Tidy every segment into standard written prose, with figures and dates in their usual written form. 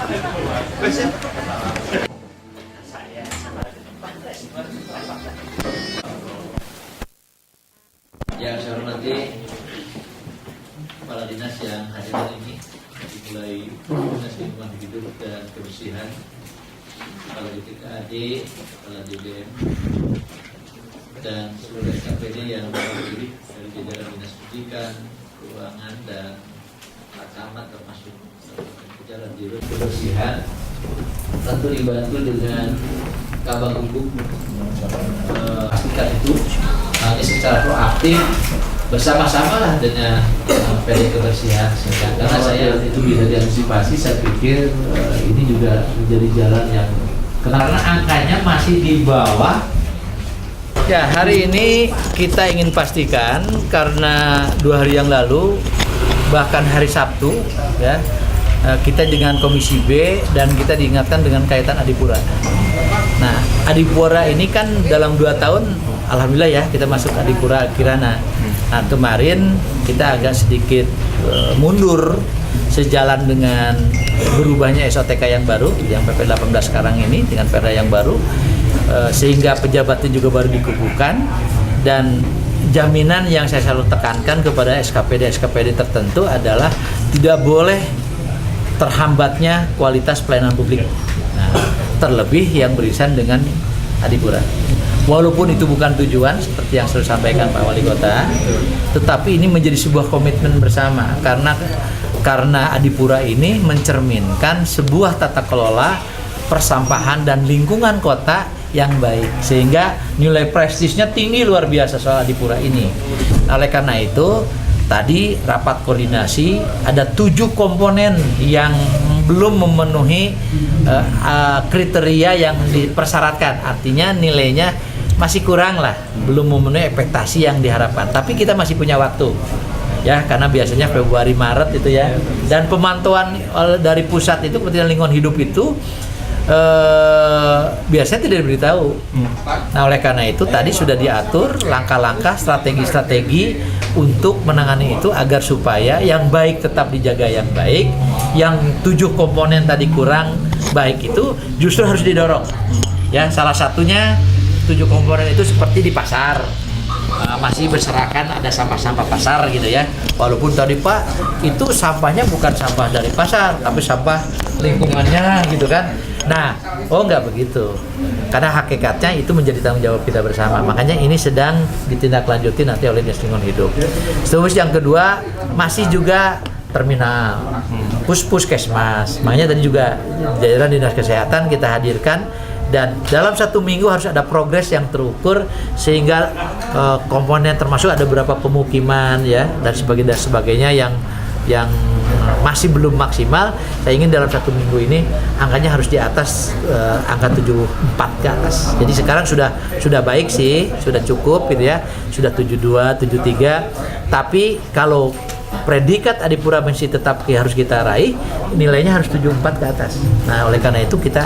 Yang saya hormati kepala dinas yang hadir hari ini, mulai Dinas Lingkungan Hidup dan Kebersihan, kepala DPKAD, kepala DBM, dan seluruh SKPD yang berdiri dari jajaran Dinas Pendidikan, Keuangan, dan Camat termasuk jajaran Dirut Kebersihan. Tentu dibantu dengan Kabag Hukum, pastikan itu nanti secara proaktif bersama-sama lah dengan PD Kebersihan, karena saya itu bisa diantisipasi. Saya pikir ini juga menjadi jalan yang karena angkanya masih di bawah. Ya, hari ini kita ingin pastikan karena 2 hari yang lalu bahkan hari Sabtu ya, kita dengan Komisi B dan kita diingatkan dengan kaitan Adipura. Nah, Adipura ini kan dalam 2 tahun alhamdulillah ya kita masuk Adipura Kirana. Nah, kemarin kita agak sedikit mundur sejalan dengan berubahnya SOTK yang baru, yang PP 18 sekarang ini dengan Perda yang baru, sehingga pejabatnya juga baru dikukuhkan, dan jaminan yang saya selalu tekankan kepada SKPD tertentu adalah tidak boleh terhambatnya kualitas pelayanan publik. Nah, terlebih yang beririsan dengan Adipura. Walaupun itu bukan tujuan seperti yang sudah disampaikan Pak Wali Kota, tetapi ini menjadi sebuah komitmen bersama karena Adipura ini mencerminkan sebuah tata kelola persampahan dan lingkungan kota yang baik, sehingga nilai prestisnya tinggi luar biasa soal Adipura ini. Oleh karena itu tadi rapat koordinasi ada 7 komponen yang belum memenuhi kriteria yang dipersyaratkan, artinya nilainya masih kurang lah, belum memenuhi ekspektasi yang diharapkan. Tapi kita masih punya waktu ya, karena biasanya Februari Maret itu ya, dan pemantauan dari pusat itu Kementerian Lingkungan Hidup itu biasanya tidak diberitahu. Nah, oleh karena itu tadi sudah diatur langkah-langkah strategi-strategi untuk menangani itu agar supaya yang baik tetap dijaga yang baik, yang 7 komponen tadi kurang baik itu justru harus didorong. Ya, salah satunya 7 komponen itu seperti di pasar. Masih berserakan ada sampah-sampah pasar gitu ya. Walaupun tadi Pak itu sampahnya bukan sampah dari pasar, tapi sampah lingkungannya gitu kan. Nah, enggak begitu. Karena hakikatnya itu menjadi tanggung jawab kita bersama. Makanya ini sedang ditindaklanjuti nanti oleh Dinas Lingkungan Hidup. Terus yang kedua masih juga terminal, puskesmas. Makanya tadi juga jajaran Dinas Kesehatan kita hadirkan, dan dalam 1 minggu harus ada progres yang terukur, sehingga komponen termasuk ada beberapa pemukiman ya dan sebagainya yang masih belum maksimal. Saya ingin dalam 1 minggu ini angkanya harus di atas angka 74 ke atas. Jadi sekarang sudah baik sih, sudah cukup gitu ya, sudah 72, 73. Tapi kalau predikat Adipura masih tetap harus kita raih, nilainya harus 74 ke atas. Nah, oleh karena itu kita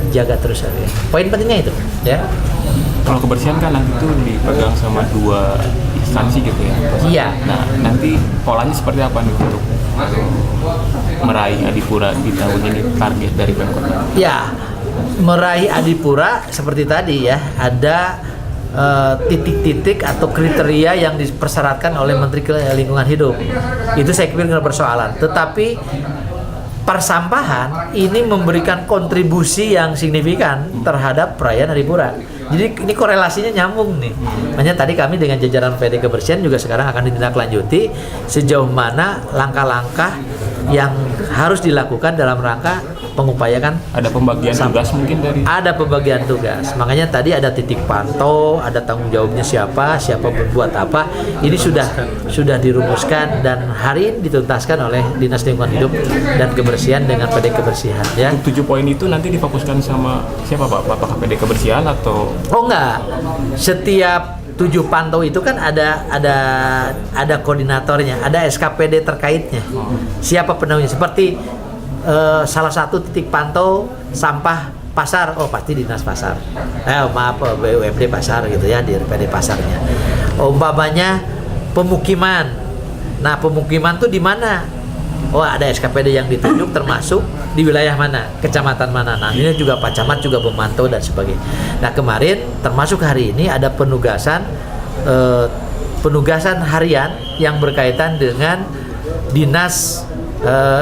jaga terus ya. Poin pentingnya itu ya. Kalau kebersihan kan nanti itu dipegang sama 2 instansi gitu ya. Iya. Nah, nanti polanya seperti apa nih untuk meraih Adipura di tahun ini, target dari Pemkot? Ya, meraih Adipura seperti tadi ya, ada titik-titik atau kriteria yang dipersyaratkan oleh Menteri Lingkungan Hidup. Itu saya kira nggak persoalan. Tetapi persampahan ini memberikan kontribusi yang signifikan terhadap perayaan Adipura. Jadi ini korelasinya nyambung nih. Makanya tadi kami dengan jajaran PD Kebersihan juga sekarang akan ditindaklanjuti sejauh mana langkah-langkah yang harus dilakukan dalam rangka mengupayakan. Ada pembagian tugas mungkin dari? Ada pembagian tugas. Makanya tadi ada titik pantau, ada tanggung jawabnya siapa berbuat apa. Ini sudah dirumuskan dan hari ini dituntaskan oleh Dinas Lingkungan Hidup dan Kebersihan dengan PD Kebersihan ya. 7 poin itu nanti difokuskan sama siapa Pak? Apakah PD Kebersihan atau? Oh enggak. Setiap 7 pantau itu kan ada koordinatornya, ada SKPD terkaitnya. Siapa penaungnya? Seperti salah satu titik pantau sampah pasar, oh pasti Dinas Pasar. BUMD Pasar gitu ya, di RPD Pasarnya. Umpamanya pemukiman. Nah, pemukiman tuh di mana? oh ada SKPD yang ditunjuk termasuk di wilayah mana, kecamatan mana. Nah ini juga Pak Camat juga memantau dan sebagainya. Nah kemarin termasuk hari ini ada penugasan harian yang berkaitan dengan dinas,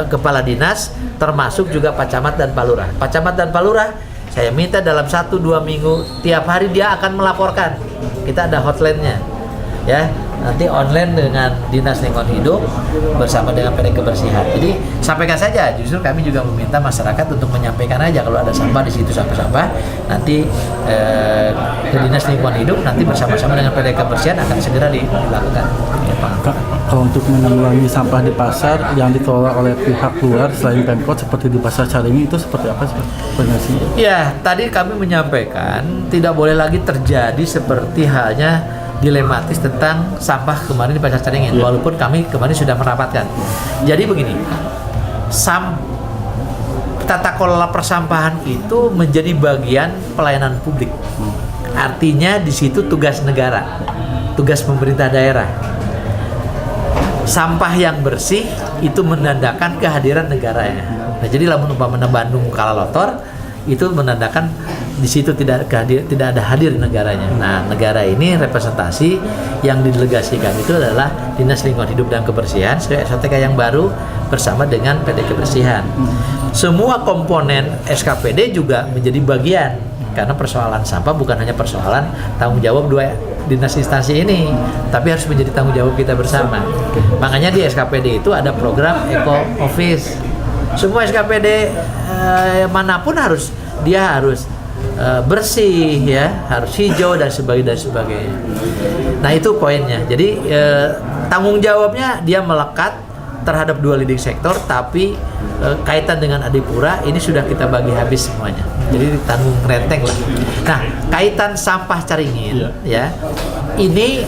kepala dinas, termasuk juga Pak Camat dan Pak Lurah. Pak Camat dan Pak Lurah saya minta dalam 1-2 minggu tiap hari dia akan melaporkan. Kita ada hotline-nya, ya. Nanti online dengan Dinas Lingkungan Hidup bersama dengan PD Kebersihan. Jadi sampaikan saja. Justru kami juga meminta masyarakat untuk menyampaikan aja kalau ada sampah di situ, sampah. Nanti ke Dinas Lingkungan Hidup nanti bersama-sama dengan PD Kebersihan akan segera dilakukan. Ya, Pak. Kalau untuk menanggulangi sampah di pasar yang dikelola oleh pihak luar selain Pemkot seperti di Pasar Caringin itu seperti apa sih? Ya, tadi kami menyampaikan tidak boleh lagi terjadi seperti halnya dilematis tentang sampah kemarin di Pasar Caringin, walaupun kami kemarin sudah merapatkan. Jadi begini, tata kelola persampahan itu menjadi bagian pelayanan publik. Artinya di situ tugas negara, tugas pemerintah daerah. Sampah yang bersih itu menandakan kehadiran negaranya. Nah, jadi lamun umpamana Bandung kalalotor itu menandakan di situ tidak ada hadir negaranya. Nah, negara ini representasi yang didelegasikan itu adalah Dinas Lingkungan Hidup dan Kebersihan SOTK yang baru bersama dengan PD Kebersihan. Semua komponen SKPD juga menjadi bagian karena persoalan sampah bukan hanya persoalan tanggung jawab dua dinas instansi ini, tapi harus menjadi tanggung jawab kita bersama. Makanya di SKPD itu ada program Eco Office. Semua SKPD manapun harus bersih, ya, harus hijau dan sebagainya. Nah itu poinnya. Jadi tanggung jawabnya dia melekat terhadap dua leading sektor, tapi kaitan dengan Adipura ini sudah kita bagi habis semuanya. Jadi tanggung renteng lah. Nah kaitan sampah Caringin, ya, ini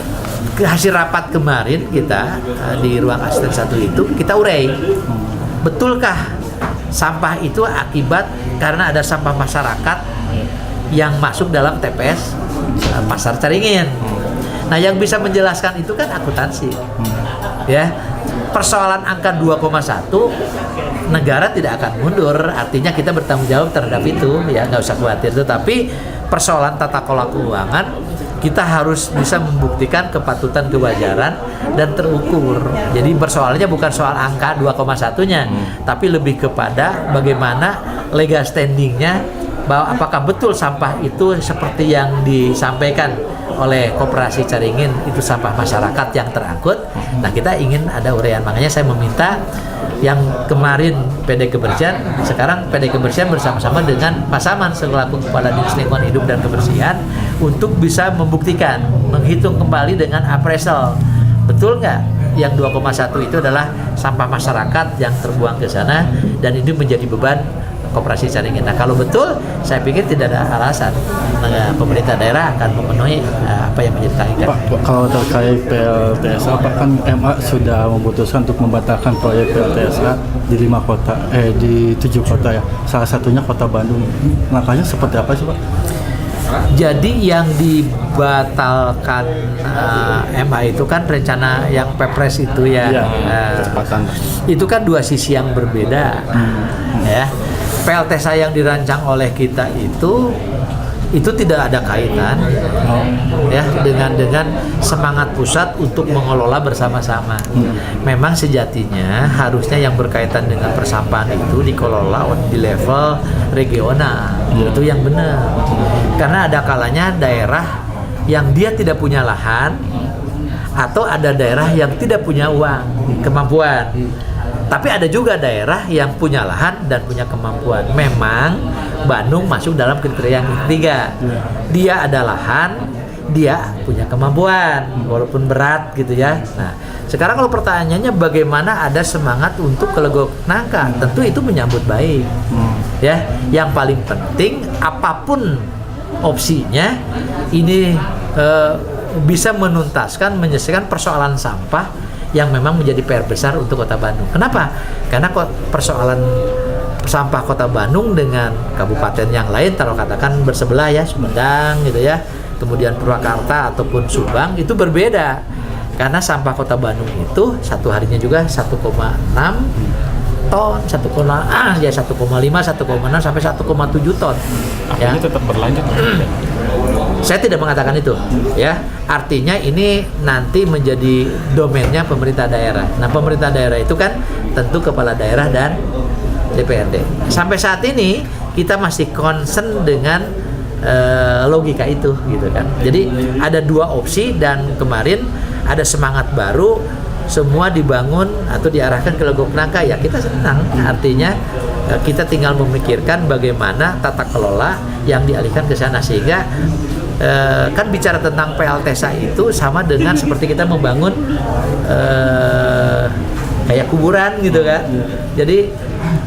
hasil rapat kemarin kita di ruang asisten 1 itu kita urai. Betulkah sampah itu akibat karena ada sampah masyarakat yang masuk dalam TPS Pasar Caringin? Nah, yang bisa menjelaskan itu kan akuntansi. Ya. Persoalan angka 2,1 negara tidak akan mundur, artinya kita bertanggung jawab terhadap itu, ya, nggak usah khawatir. Tetapi persoalan tata kelola keuangan kita harus bisa membuktikan kepatutan kewajaran dan terukur. Jadi persoalannya bukan soal angka 2,1-nya, tapi lebih kepada bagaimana legal standingnya, bahwa apakah betul sampah itu seperti yang disampaikan oleh Koperasi Caringin itu sampah masyarakat yang terangkut. Nah kita ingin ada uraian, makanya saya meminta yang kemarin PD Kebersihan, sekarang PD Kebersihan bersama-sama dengan Pak Saman selaku Kepala Dinas Lingkungan Hidup dan Kebersihan untuk bisa membuktikan, menghitung kembali dengan appraisal, betul nggak yang 2,1 itu adalah sampah masyarakat yang terbuang ke sana dan ini menjadi beban Koperasi Caringin. Nah kalau betul, saya pikir tidak ada alasan pemerintah daerah akan memenuhi apa yang menjadi tanggung jawab. Pak, kalau terkait PLTSA, Pak, kan MA sudah memutuskan untuk membatalkan proyek PLTSA di 7 kota ya. Salah satunya Kota Bandung. Langkahnya seperti apa sih, Pak? Jadi yang dibatalkan MA itu kan rencana yang Pepres itu ya, itu kan dua sisi yang berbeda, ya. PLTSA yang dirancang oleh kita itu tidak ada kaitan ya dengan semangat pusat untuk mengelola bersama-sama. Memang sejatinya harusnya yang berkaitan dengan persampahan itu dikelola di level regional. Itu yang benar. Karena ada kalanya daerah yang dia tidak punya lahan atau ada daerah yang tidak punya uang, kemampuan. Tapi ada juga daerah yang punya lahan dan punya kemampuan. Memang Bandung masuk dalam kriteria yang ketiga. Dia ada lahan, dia punya kemampuan, walaupun berat gitu ya. Nah, sekarang kalau pertanyaannya bagaimana ada semangat untuk kelegok nangka, tentu itu menyambut baik. Ya, yang paling penting apapun opsinya ini bisa menuntaskan, menyelesaikan persoalan sampah yang memang menjadi PR besar untuk Kota Bandung. Kenapa? Karena persoalan sampah Kota Bandung dengan kabupaten yang lain, taruh katakan bersebelah ya, Sumedang gitu ya, kemudian Purwakarta ataupun Subang itu berbeda. Karena sampah Kota Bandung itu satu harinya juga 1,6 ton, 1,5, 1,6 sampai 1,7 ton. Ya. Artinya tetap berlanjut. Saya tidak mengatakan itu, ya. Artinya ini nanti menjadi domainnya pemerintah daerah. Nah, pemerintah daerah itu kan tentu kepala daerah dan DPRD. Sampai saat ini kita masih concern dengan logika itu, gitu kan. Jadi ada dua opsi dan kemarin ada semangat baru, semua dibangun atau diarahkan ke Legok Nangka. Ya kita senang. Artinya kita tinggal memikirkan bagaimana tata kelola yang dialihkan ke sana, sehingga kan bicara tentang PLTSA itu sama dengan seperti kita membangun kayak kuburan gitu kan. Jadi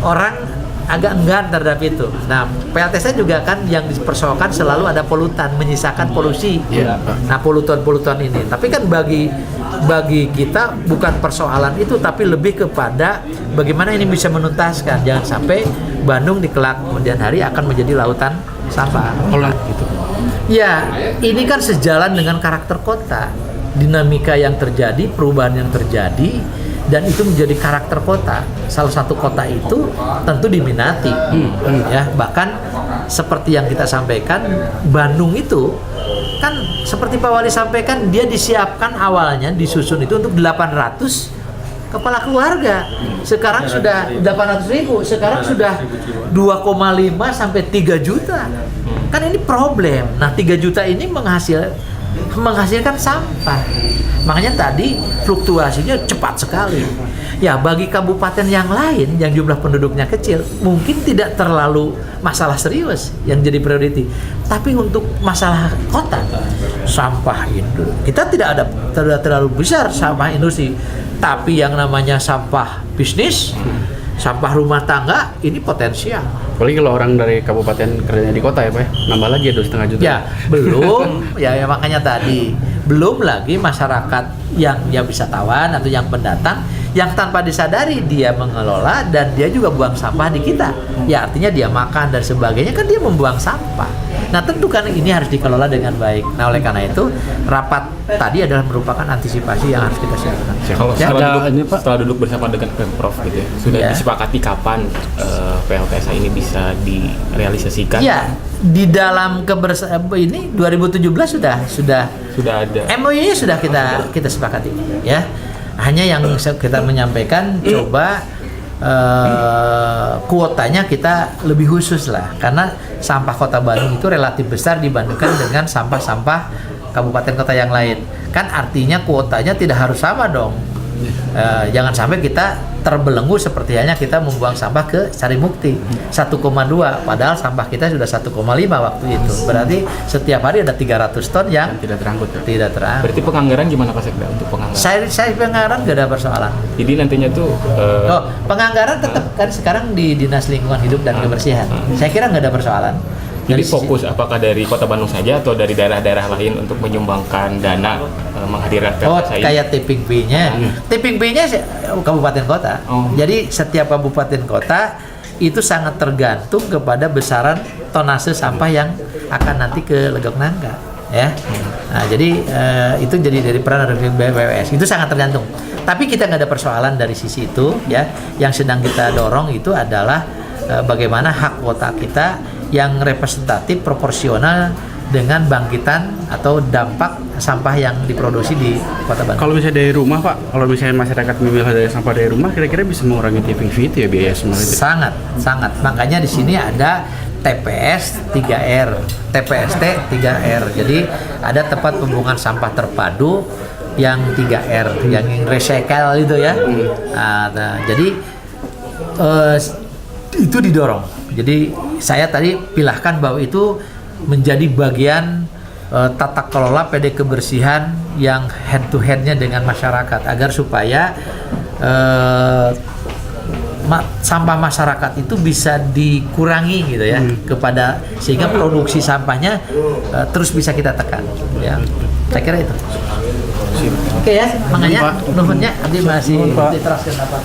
orang agak enggan terhadap itu. Nah, PLTSA juga kan yang dipersoalkan selalu ada polutan, menyisakan polusi. Nah, polutan ini. Tapi kan bagi kita bukan persoalan itu, tapi lebih kepada bagaimana ini bisa menuntaskan. Jangan sampai Bandung di kelak kemudian hari akan menjadi lautan sampah. Gitu. Ya, ini kan sejalan dengan karakter kota, dinamika yang terjadi, perubahan yang terjadi, dan itu menjadi karakter kota. Salah satu kota itu tentu diminati, ya. Bahkan seperti yang kita sampaikan, Bandung itu kan seperti Pak Wali sampaikan, dia disiapkan awalnya disusun itu untuk 800 kepala keluarga. Sekarang sudah 800.000, sekarang sudah 2,5 sampai 3 juta. Kan ini problem. Nah, 3 juta ini menghasilkan sampah. Makanya tadi fluktuasinya cepat sekali. Ya, bagi kabupaten yang lain yang jumlah penduduknya kecil, mungkin tidak terlalu masalah serius yang jadi priority. Tapi untuk masalah kota, sampah itu kita tidak terlalu besar sampah industri. Tapi yang namanya sampah bisnis, sampah rumah tangga ini potensial. Apalagi kalau orang dari kabupaten kerjanya di kota ya Pak, nambah lagi ya 2,5 juta. Ya, belum, ya makanya tadi belum lagi masyarakat yang wisatawan atau yang pendatang yang tanpa disadari dia mengelola dan dia juga buang sampah di kita. Ya artinya dia makan dan sebagainya, kan dia membuang sampah. Nah tentu kan ini harus dikelola dengan baik. Nah oleh karena itu rapat tadi adalah merupakan antisipasi yang harus kita siapkan. Kalau Ya. setelah duduk bersama dengan Pemprov gitu ya, sudah disepakati kapan PLTSA ini bisa direalisasikan? Ya, di dalam ini 2017 sudah Sudah ada. MOU-nya sudah kita sepakati, ya. Hanya yang kita menyampaikan coba kuotanya kita lebih khusus lah, karena sampah Kota Bandung itu relatif besar dibandingkan dengan sampah-sampah kabupaten kota yang lain. Kan artinya kuotanya tidak harus sama dong. Jangan sampai kita terbelenggu seperti halnya kita membuang sampah ke Sarimukti 1,2 padahal sampah kita sudah 1,5 waktu itu. Berarti setiap hari ada 300 ton yang Tidak terangkut ya? tidak terangkut. Berarti penganggaran gimana Pak Sekda untuk penganggaran? Saya penganggaran gak ada persoalan. Jadi nantinya tuh Penganggaran tetap kan sekarang di Dinas Lingkungan Hidup dan Kebersihan. Saya kira nggak ada persoalan. jadi fokus apakah dari Kota Bandung saja atau dari daerah-daerah lain untuk menyumbangkan dana menghadirkan PLTSA ini? Kayak tipping fee-nya. Tipping fee-nya kabupaten kota. Jadi setiap kabupaten kota itu sangat tergantung kepada besaran tonase sampah yang akan nanti ke Legok Nangka, ya. Nah, jadi itu jadi dari peran dari BPWS itu sangat tergantung. Tapi kita nggak ada persoalan dari sisi itu, ya. Yang sedang kita dorong itu adalah bagaimana hak kuota kita yang representatif proporsional dengan bangkitan atau dampak sampah yang diproduksi di Kota Bandung. Kalau misalnya dari rumah Pak, kalau misalnya masyarakat memilih dari sampah dari rumah, kira-kira bisa mengurangi tipping fee itu ya biaya semua itu? Sangat. Makanya di sini ada TPS 3R, TPST 3R. Jadi ada tempat pembuangan sampah terpadu yang 3R, yang recycle itu ya. Nah, jadi itu didorong. Jadi saya tadi pilahkan bahwa itu menjadi bagian tata kelola PD kebersihan yang hand to handnya dengan masyarakat agar supaya sampah masyarakat itu bisa dikurangi gitu ya kepada sehingga produksi sampahnya terus bisa kita tekan ya. Saya kira itu. Oke ya, makanya nuhunnya nanti masih diteruskan apa.